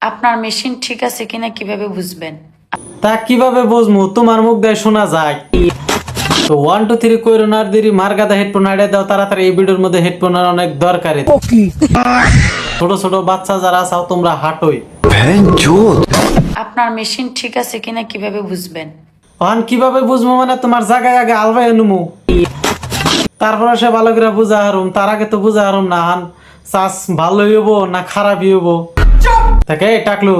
আপনার মেশিন ঠিক আছে কিনা কিভাবে বুঝবেন? তা কিভাবে বুঝমু? তোমার মুখ দিয়ে শোনা যায়। তো 1 2 3 কইরো না দেরি, মার গাদা হেডফোন আইডা দাও তাড়াতাড়ি। এই ভিডিওর মধ্যে হেডফোনের অনেক দরকারি। ছোট ছোট বাচ্চা যারা আছো তোমরা হাঁটোই। আপনার মেশিন ঠিক আছে কিনা কিভাবে বুঝবেন? অন কিভাবে বুঝবো মানে তোমার জায়গায় আগে আলবাই নুমু, তারপরে সে ভালো করে বুঝা হারুম। তার আগে তো বুঝা হারুম না হান চাষ ভালোই হবো না খারাপই হবো। তাকে টাকলু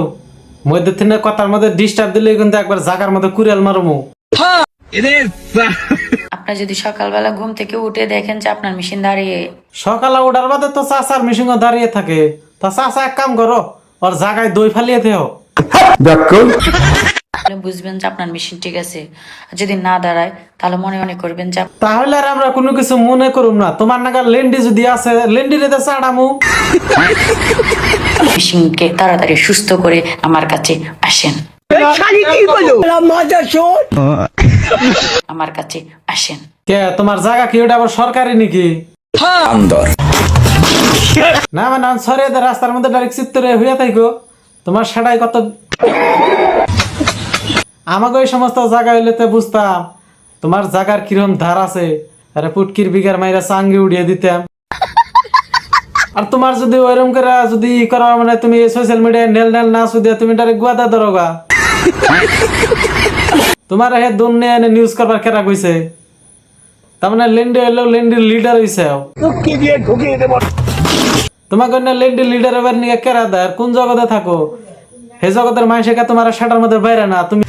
মধ্যে থেকে কথার মধ্যে ডিস্টার্ব দিলে কিন্তু একবার জাগার মধ্যে কুড়াল মারমু। আপনি যদি সকালবেলা ঘুম থেকে উঠে দেখেন যে আপনার মেশিন দাঁড়িয়ে, সকালে ওঠার বাদে তো চাষার মেশিন দাঁড়িয়ে থাকে। তা চাষা এক কাম করো, ওর জায়গায় দই ফালিয়ে দেও। তাহলে বুঝবেন যে আপনার মেশিন ঠিক আছে। আর যদি না দাঁড়ায় তাহলে মনে মনে করবেন যে তাহলে আর আমরা কোনো কিছু মনে করুম না। তোমার নাগার লেন্ডি যদি আছে লেন্ডি রেতে চাড়ামু। মেশিনকে তাড়াতাড়ি সুস্থ করে আমার কাছে আসেন। আমার কাছে আসেন। কে তোমার জায়গা কি ওটা আবার সরকারি নাকি? না মানে সরিয়ে দে, রাস্তার মধ্যে ডাইরেক্ট চিত্তরে হইয়া থাকো। তোমার সেটাই কত আমাকে ওই সমস্ত জায়গা হইলে তো বুঝতাম তোমার জায়গার কিরম ধার আছে। আরে পুটকির বিঘার মাইরা চাঙ্গি উড়িয়ে দিতাম। আর তোমার যদি ওইরকম করে যদি করা মানে তুমি সোশ্যাল মিডিয়ায় নেল নেল না শুধু তুমি ডাইরেক্ট গুয়াদা দরগা। তোমার হে দুনিয়া এনে নিউজ করবার কেরা কইছে? তার মানে লেন্ডি হইলো লেন্ডির লিডার হইছে। তোমাকে না লেন্ডির লিডার এবার নিয়ে কেরা দেয়? কোন জগতে থাকো? হে জগতের মানুষকে তোমার সেটার মধ্যে বাইরে না তুমি।